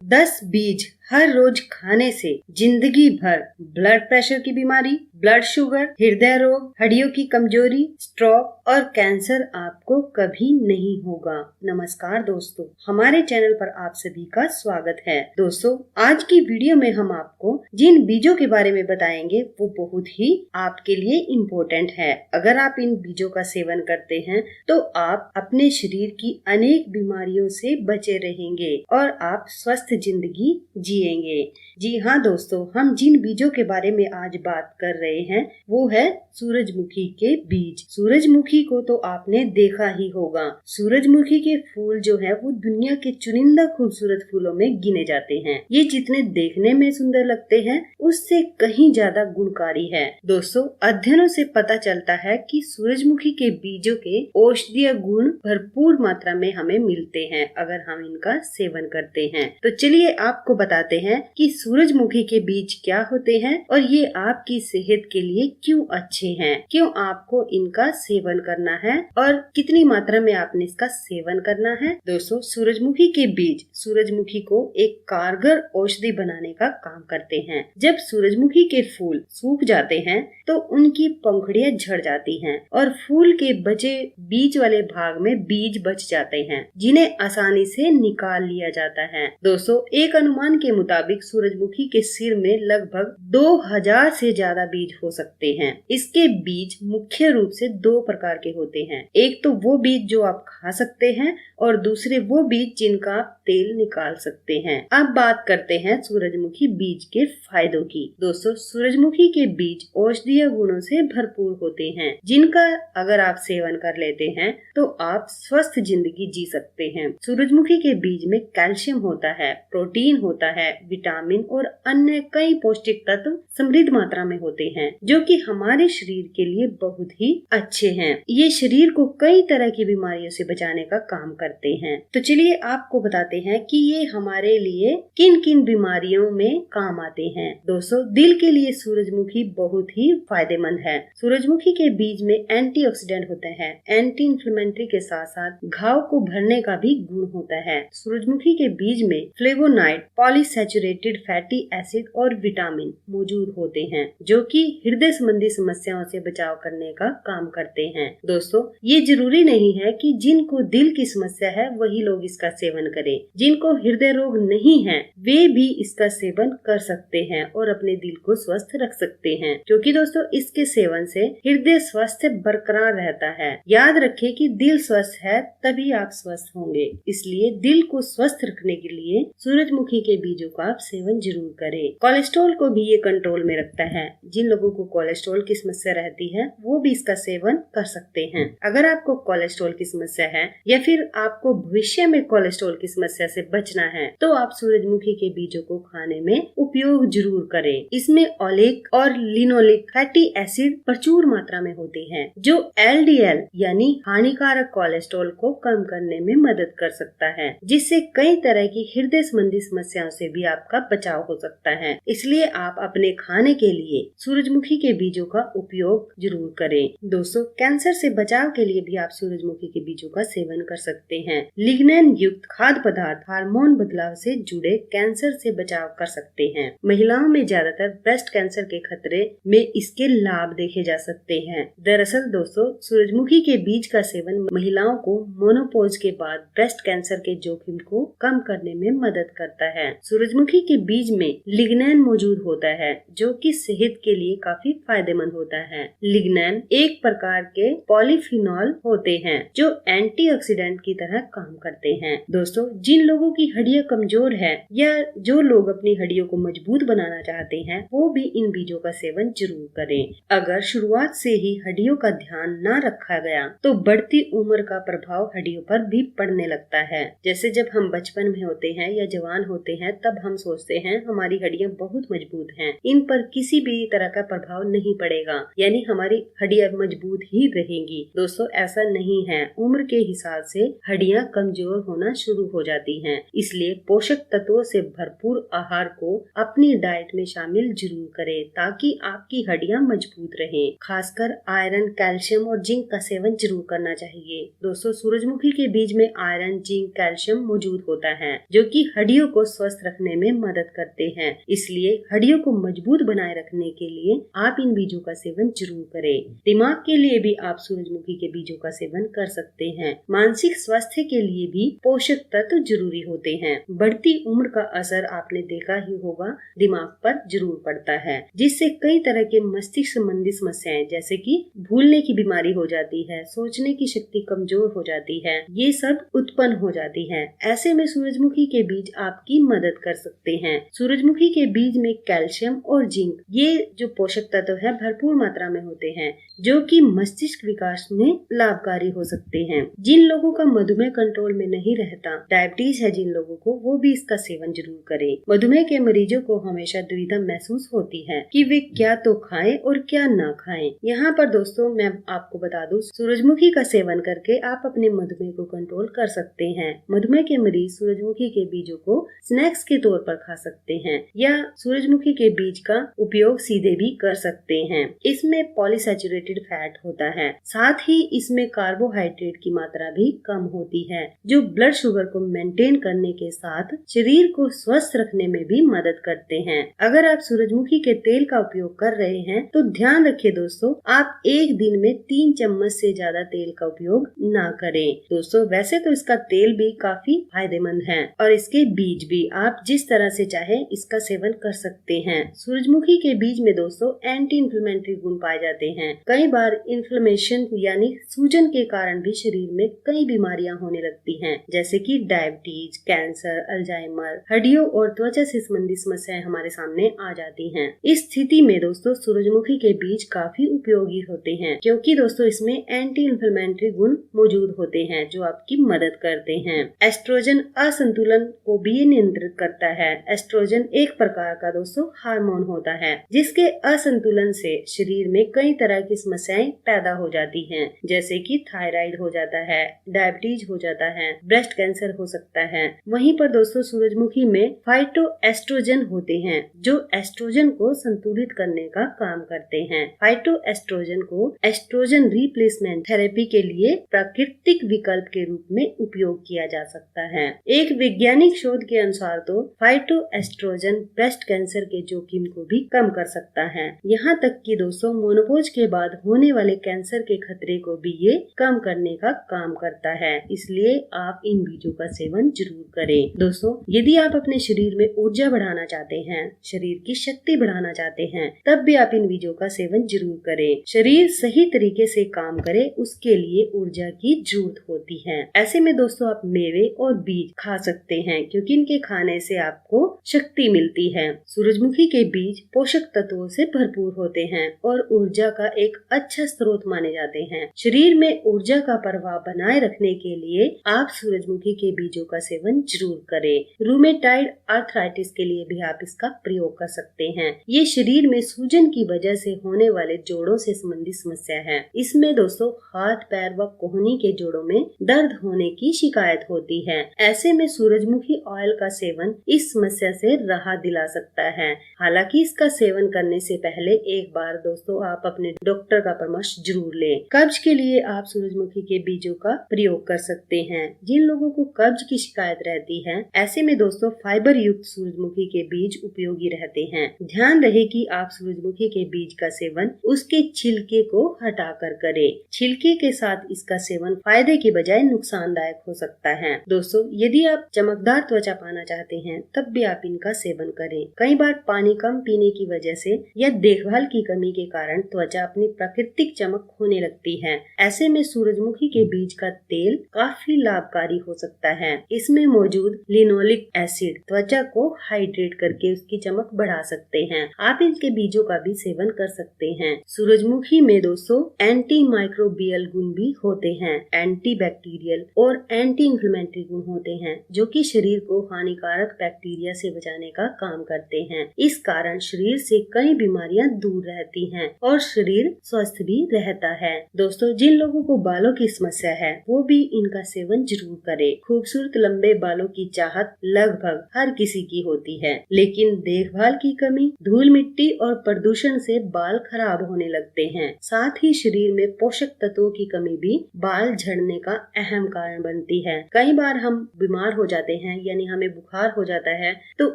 10 बीज हर रोज खाने से जिंदगी भर ब्लड प्रेशर की बीमारी, ब्लड शुगर, हृदय रोग, हड्डियों की कमजोरी, स्ट्रोक और कैंसर आपको कभी नहीं होगा। नमस्कार दोस्तों, हमारे चैनल पर आप सभी का स्वागत है। दोस्तों, आज की वीडियो में हम आपको जिन बीजों के बारे में बताएंगे वो बहुत ही आपके लिए इम्पोर्टेंट है। अगर आप इन बीजों का सेवन करते हैं तो आप अपने शरीर की अनेक बीमारियों से बचे रहेंगे और आप स्वस्थ जिंदगी जिएंगे। जी हाँ दोस्तों, हम जिन बीजों के बारे में आज बात कर रहे हैं वो है सूरजमुखी के बीज। सूरजमुखी को तो आपने देखा ही होगा। सूरजमुखी के फूल जो है वो दुनिया के चुनिंदा खूबसूरत फूलों में गिने जाते हैं। ये जितने देखने में सुंदर लगते हैं उससे कहीं ज्यादा गुणकारी है। दोस्तों, अध्ययनों से पता चलता है कि सूरजमुखी के बीजों के औषधीय गुण भरपूर मात्रा में हमें मिलते हैं अगर हम इनका सेवन करते हैं। तो चलिए आपको बताते हैं कि सूरजमुखी के बीज क्या होते हैं और ये आपकी सेहत के लिए क्यों अच्छे हैं, क्यों आपको इनका सेवन करना है और कितनी मात्रा में आपने इसका सेवन करना है। दोस्तों, सूरजमुखी के बीज सूरजमुखी को एक कारगर औषधि बनाने का काम करते हैं। जब सूरजमुखी के फूल सूख जाते हैं तो उनकी पंखुड़ियां झड़ जाती हैं और फूल के बचे बीज वाले भाग में बीज बच जाते हैं जिन्हें आसानी से निकाल लिया जाता है। दोस्तों, एक अनुमान के मुताबिक सूरजमुखी के सिर में लगभग 2000 से ज्यादा बीज हो सकते हैं। इसके बीज मुख्य रूप से दो प्रकार के होते हैं। एक तो वो बीज जो आप खा सकते हैं और दूसरे वो बीज जिनका आप तेल निकाल सकते हैं। अब बात करते हैं सूरजमुखी बीज के फायदों की। दोस्तों, सूरजमुखी के बीज औषधीय गुणों से भरपूर होते हैं जिनका अगर आप सेवन कर लेते हैं तो आप स्वस्थ जिंदगी जी सकते हैं। सूरजमुखी के बीज में कैल्शियम होता है, प्रोटीन होता है, विटामिन और अन्य कई पौष्टिक तत्व समृद्ध मात्रा में होते हैं जो कि हमारे शरीर के लिए बहुत ही अच्छे हैं। ये शरीर को कई तरह की बीमारियों से बचाने का काम करते हैं। तो चलिए आपको बताते हैं कि ये हमारे लिए किन किन बीमारियों में काम आते हैं। दोस्तों, दिल के लिए सूरजमुखी बहुत ही फायदेमंद है। सूरजमुखी के बीज में एंटीऑक्सीडेंट होते हैं, एंटी इंफ्लेमेटरी के साथ साथ घाव को भरने का भी गुण होता है। सूरजमुखी के बीज में फ्लेवोनाइड, पॉलीसैचुरेटेड फैटी एसिड और विटामिन मौजूद होते हैं जो कि हृदय संबंधी समस्याओं से बचाव करने का काम करते हैं। दोस्तों, ये जरूरी नहीं है कि जिनको दिल की समस्या है वही लोग इसका सेवन करें। जिनको हृदय रोग नहीं है वे भी इसका सेवन कर सकते हैं और अपने दिल को स्वस्थ रख सकते हैं, क्योंकि दोस्तों इसके सेवन से हृदय स्वास्थ्य बरकरार रहता है। याद रखिए कि दिल स्वस्थ है तभी आप स्वस्थ होंगे, इसलिए दिल को स्वस्थ रखने के लिए सूरजमुखी के बीजों का आप सेवन जरूर करें। कोलेस्ट्रॉल को भी ये कंट्रोल में रखता है। जिन लोगों को कोलेस्ट्रॉल की समस्या रहती है वो भी इसका सेवन कर सकते हैं। अगर आपको कोलेस्ट्रॉल की समस्या है या फिर आपको भविष्य में कोलेस्ट्रॉल की समस्या से बचना है तो आप सूरजमुखी के बीजों को खाने में उपयोग जरूर करें। इसमें ओलिक और लिनोलिक फैटी एसिड प्रचुर मात्रा में होते हैं जो LDL यानी हानिकारक कोलेस्ट्रॉल को कम करने में मदद कर सकता है, जिससे कई तरह की हृदय संबंधी समस्याओं से भी आपका बचाव हो सकता है। इसलिए आप अपने खाने के लिए सूरजमुखी के बीजों का उपयोग जरूर करें। दोस्तों, कैंसर से बचाव के लिए भी आप सूरजमुखी के बीजों का सेवन कर सकते हैं। लिग्नैन युक्त खाद्य पदार्थ हार्मोन बदलाव से जुड़े कैंसर से बचाव कर सकते हैं। महिलाओं में ज्यादातर ब्रेस्ट कैंसर के खतरे में इसके लाभ देखे जा सकते हैं। दरअसल दोस्तों, सूरजमुखी के बीज का सेवन महिलाओं को मोनोपोज के बाद ब्रेस्ट कैंसर के जोखिम को कम करने में मदद करता है। सूरजमुखी के बीज में लिग्नैन मौजूद होता है जो कि सेहत के लिए काफी फायदेमंद होता है। लिग्नैन एक प्रकार के पॉलीफिनॉल होते हैं जो एंटीऑक्सीडेंट की तरह काम करते हैं। दोस्तों, जिन लोगों की हड्डियां कमजोर है या जो लोग अपनी हड्डियों को मजबूत बनाना चाहते हैं वो भी इन बीजों का सेवन जरूर करें। अगर शुरुआत से ही हड्डियों का ध्यान न रखा गया तो बढ़ती उम्र का प्रभाव हड्डियों पर भी पड़ने लगता है। जैसे जब हम बचपन में होते हैं या जवान होते हैं तब हम सोचते हैं हमारी हड्डियां बहुत मजबूत हैं, इन पर किसी भी तरह का प्रभाव नहीं पड़ेगा, यानी हमारी हड्डियां मजबूत ही रहेंगी। दोस्तों, ऐसा नहीं है। उम्र के हिसाब से हड्डियां कमजोर होना शुरू हो जाती हैं। इसलिए पोषक तत्वों से भरपूर आहार को अपनी डाइट में शामिल जरूर करें ताकि आपकी हड्डियां मजबूत रहें। खासकर आयरन, कैल्शियम और जिंक का सेवन जरूर करना चाहिए। दोस्तों, सूरजमुखी के बीज में आयरन, जिंक, कैल्शियम मौजूद होता है जो कि हड्डियों को स्वस्थ रखने में मदद करते हैं। इसलिए हड्डियों को मजबूत बनाए रखने के लिए आप इन बीजों का सेवन जरूर करें। दिमाग के लिए भी आप सूरजमुखी के बीजों का सेवन कर सकते हैं। मानसिक स्वास्थ्य के लिए भी पोषक तत्व जरूरी होते हैं। बढ़ती उम्र का असर आपने देखा ही होगा दिमाग पर जरूर पड़ता है, जिससे कई तरह के मस्तिष्क संबंधी समस्याएं जैसे कि भूलने की बीमारी हो जाती है, सोचने की शक्ति कमजोर हो जाती है, ये सब उत्पन्न हो जाती है। ऐसे में सूरजमुखी के बीज आपकी मदद कर सकते हैं। सूरजमुखी के बीज में कैल्शियम और जिंक ये जो पोषक तत्व है भरपूर मात्रा में होते हैं, जो कि मस्तिष्क विकास में लाभकारी हो सकते हैं। जिन लोगों का मधुमेह कंट्रोल में नहीं रहता, डायबिटीज है जिन लोगों को, वो भी इसका सेवन जरूर करें। मधुमेह के मरीजों को हमेशा दुविधा महसूस होती है कि वे क्या तो खाएं और क्या ना खाएं। यहाँ पर दोस्तों मैं आपको बता दूं, सूरजमुखी का सेवन करके आप अपने मधुमेह को कंट्रोल कर सकते हैं। मधुमेह के मरीज सूरजमुखी के बीजों को स्नैक्स के तौर पर खा सकते हैं या सूरजमुखी के बीज का उपयोग सीधे भी कर सकते हैं। इसमें पॉलीसैचुरेटेड फैट होता है, साथ ही इसमें कार्बोहाइड्रेट की मात्रा भी कम होती है, जो ब्लड शुगर को मेंटेन करने के साथ शरीर को स्वस्थ रखने में भी मदद करते हैं। अगर आप सूरजमुखी के तेल का उपयोग कर रहे हैं तो ध्यान रखिए दोस्तों, आप एक दिन में 3 चम्मच से ज्यादा तेल का उपयोग ना करें। दोस्तों वैसे तो इसका तेल भी काफी फायदेमंद है और इसके बीज भी आप जिस तरह से चाहे इसका सेवन कर सकते हैं। सूरजमुखी के बीज में दोस्तों एंटी इन्फ्लेमेटरी गुण पाए जाते हैं। कई बार इन्फ्लेमेशन यानी सूजन के कारण भी शरीर में कई बीमारियां होने लगती हैं, जैसे कि डायबिटीज, कैंसर, अल्जाइमर, हड्डियों और त्वचा से संबंधित समस्याएं हमारे सामने आ जाती हैं। इस स्थिति में दोस्तों सूरजमुखी के बीज काफी उपयोगी होते हैं, क्योंकि दोस्तों इसमें एंटी इन्फ्लेमेटरी गुण मौजूद होते हैं जो आपकी मदद करते हैं। एस्ट्रोजन असंतुलन को भी नियंत्रित करता है। एस्ट्रोजन एक प्रकार का दोस्तों हार्मोन होता है, जिसके असंतुलन से शरीर में कई तरह की समस्याएं पैदा हो जाती हैं, जैसे कि थायराइड हो जाता है, डायबिटीज हो जाता है, ब्रेस्ट कैंसर हो सकता है। वहीं पर दोस्तों सूरजमुखी में फाइटोएस्ट्रोजन होते हैं, जो एस्ट्रोजन को संतुलित करने का काम करते हैं। फाइटोएस्ट्रोजन को एस्ट्रोजन रिप्लेसमेंट थेरेपी के लिए प्राकृतिक विकल्प के रूप में उपयोग किया जा सकता है। एक वैज्ञानिक शोध के अनुसार तो फाइटोएस्ट्रोजन ब्रेस्ट कैंसर के जोखिम को भी कम कर सकता है। यहाँ तक कि दोस्तों मेनोपॉज के बाद होने वाले कैंसर के खतरे को भी ये कम करने का काम करता है। इसलिए आप इन बीजों का सेवन जरूर करें। दोस्तों यदि आप अपने शरीर में ऊर्जा बढ़ाना चाहते हैं, शरीर की शक्ति बढ़ाना चाहते हैं, तब भी आप इन बीजों का सेवन जरूर करें। शरीर सही तरीके से काम करे उसके लिए ऊर्जा की जरूरत होती है। ऐसे में दोस्तों आप मेवे और बीज खा सकते हैं, क्योंकि इनके खाने से आपको शक्ति मिलती है। सूरजमुखी के बीज पोषक तत्वों से भरपूर होते हैं और ऊर्जा का एक अच्छा स्रोत माने जाते हैं। शरीर में ऊर्जा का प्रवाह बनाए रखने के लिए आप सूरजमुखी के बीजों का सेवन जरूर करें। रूमेटाइड आर्थराइटिस के लिए भी आप इसका प्रयोग कर सकते हैं। ये शरीर में सूजन की वजह से होने वाले जोड़ों से संबंधित समस्या है। इसमें दोस्तों हाथ, पैर व कोहनी के जोड़ों में दर्द होने की शिकायत होती है। ऐसे में सूरजमुखी ऑयल का सेवन इस समस्या से राहत दिला सकता है। हालांकि इसका सेवन करने से पहले एक बार दोस्तों आप अपने डॉक्टर का परामर्श जरूर लें। कब्ज के लिए आप सूरजमुखी के बीजों का प्रयोग कर सकते हैं। जिन लोगों को कब्ज की शिकायत रहती है, ऐसे में दोस्तों फाइबर युक्त सूरजमुखी के बीज उपयोगी रहते हैं। ध्यान रहे कि आप सूरजमुखी के बीज का सेवन उसके छिलके को हटाकर करें। छिलके के साथ इसका सेवन फायदे के बजाय नुकसानदायक हो सकता है। दोस्तों यदि आप चमकदार त्वचा पाना चाहते हैं, तब भी आप इनका सेवन करें। कई बार पानी कम पीने की वजह से या देखभाल की कमी के कारण त्वचा अपनी प्राकृतिक चमक खोने लगती है। ऐसे में सूरजमुखी के बीज का तेल काफी लाभकारी हो सकता है। इसमें मौजूद लिनोलिक एसिड त्वचा को हाइड्रेट करके उसकी चमक बढ़ा सकते हैं। आप इनके बीजों का भी सेवन कर सकते हैं। सूरजमुखी में दोस्तों एंटी माइक्रोबियल गुण भी होते हैं, एंटी बैक्टीरियल और एंटी इन्फ्लेमेटरी गुण होते हैं, जो कि शरीर को हानिकारक बैक्टीरिया से बचाने का काम करते हैं। इस कारण शरीर से कई बीमारियां दूर रहती हैं और शरीर स्वस्थ भी रहता है। दोस्तों जिन लोगों को बालों की समस्या है, वो भी इनका सेवन जरूर करें। खूबसूरत लंबे बालों की चाहत लगभग हर किसी की होती है, लेकिन देखभाल की कमी, धूल मिट्टी और प्रदूषण से बाल खराब होने लगते हैं। साथ ही शरीर में पोषक तत्वों की कमी भी बाल झड़ने का अहम कारण बनती है। कई बार हम बीमार हो जाते हैं, यानी हमें बुखार हो जाता है, तो तो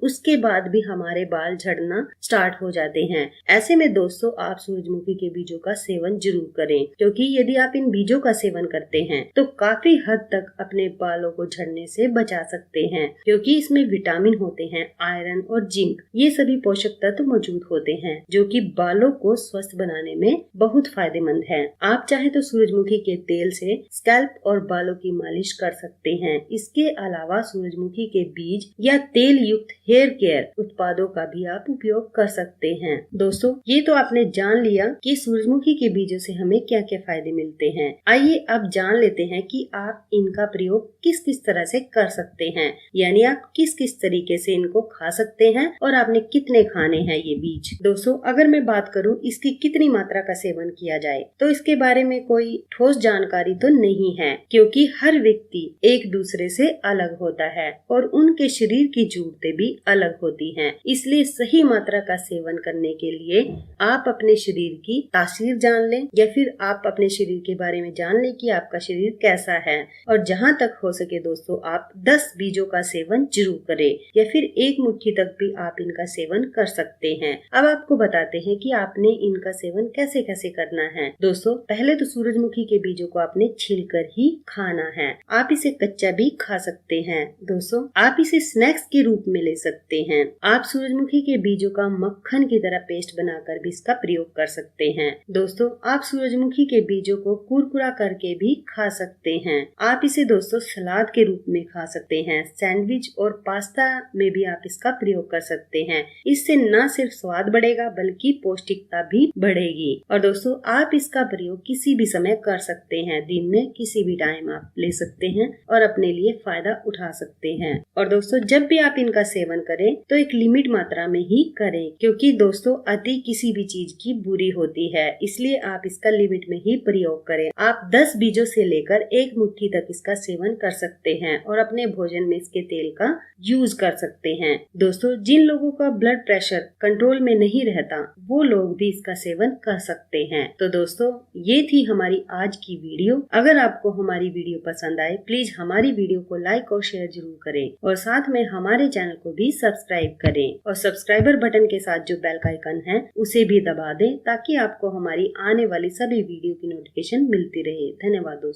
उसके बाद भी हमारे बाल झड़ना स्टार्ट हो जाते हैं। ऐसे में दोस्तों आप सूरजमुखी के बीजों का सेवन जरूर करें, क्योंकि यदि आप इन बीजों का सेवन करते हैं तो काफी हद तक अपने बालों को झड़ने से बचा सकते हैं, क्योंकि इसमें विटामिन होते हैं, आयरन और जिंक, ये सभी पोषक तत्व मौजूद होते हैं जो कि बालों को स्वस्थ बनाने में बहुत फायदेमंद है। आप चाहे तो सूरजमुखी के तेल से स्कैल्प और बालों की मालिश कर सकते हैं। इसके अलावा सूरजमुखी के बीज या तेल युक्त हेयर केयर उत्पादों का भी आप उपयोग कर सकते हैं। दोस्तों ये तो आपने जान लिया कि सूरजमुखी के बीजों से हमें क्या क्या फायदे मिलते हैं। आइए अब जान लेते हैं कि आप इनका प्रयोग किस किस तरह से कर सकते हैं, यानी आप किस किस तरीके से इनको खा सकते हैं और आपने कितने खाने हैं ये बीज। दोस्तों अगर मैं बात करूं इसकी कितनी मात्रा का सेवन किया जाए तो इसके बारे में कोई ठोस जानकारी तो नहीं है, क्योंकि हर व्यक्ति एक दूसरे से अलग होता है और उनके शरीर की जरूरतें भी अलग होती हैं। इसलिए सही मात्रा का सेवन करने के लिए आप अपने शरीर की तासीर जान लें या फिर आप अपने शरीर के बारे में जान लें कि आपका शरीर कैसा है, और जहां तक हो सके दोस्तों आप 10 बीजों का सेवन जरूर करें या फिर एक मुट्ठी तक भी आप इनका सेवन कर सकते हैं। अब आपको बताते हैं कि आपने इनका सेवन कैसे कैसे करना है। दोस्तों पहले तो सूरजमुखी के बीजों को आपने छीलकर ही खाना है। आप इसे कच्चा भी खा सकते हैं। दोस्तों आप इसे स्नैक्स के रूप में ले सकते हैं। आप सूरजमुखी के बीजों का मक्खन की तरह पेस्ट बनाकर भी इसका प्रयोग कर सकते हैं। दोस्तों आप सूरजमुखी के बीजों को कुरकुरा करके भी खा सकते हैं। आप इसे दोस्तों सलाद के रूप में खा सकते हैं, सैंडविच और पास्ता में भी आप इसका प्रयोग कर सकते हैं। इससे न सिर्फ स्वाद बढ़ेगा बल्कि पौष्टिकता भी बढ़ेगी। और दोस्तों आप इसका प्रयोग किसी भी समय कर सकते हैं, दिन में किसी भी टाइम आप ले सकते हैं और अपने लिए फायदा उठा सकते हैं। और दोस्तों जब भी आप इनका सेवन करें तो एक लिमिट मात्रा में ही करें, क्योंकि दोस्तों अति किसी भी चीज की बुरी होती है, इसलिए आप इसका लिमिट में ही प्रयोग करें। आप 10 बीजों से लेकर एक मुट्ठी तक इसका सेवन कर सकते हैं और अपने भोजन में इसके तेल का यूज कर सकते हैं। दोस्तों जिन लोगों का ब्लड प्रेशर कंट्रोल में नहीं रहता वो लोग भी इसका सेवन कर सकते हैं। तो दोस्तों ये थी हमारी आज की वीडियो। अगर आपको हमारी वीडियो पसंद आए प्लीज हमारी वीडियो को लाइक और शेयर जरूर करें और साथ में हमारे चैनल को भी सब्सक्राइब करें और सब्सक्राइबर बटन के साथ जो बेल का आइकन है उसे भी दबा दें ताकि आपको हमारी आने वाली सभी वीडियो की नोटिफिकेशन मिलती रहे। धन्यवाद दोस्तों।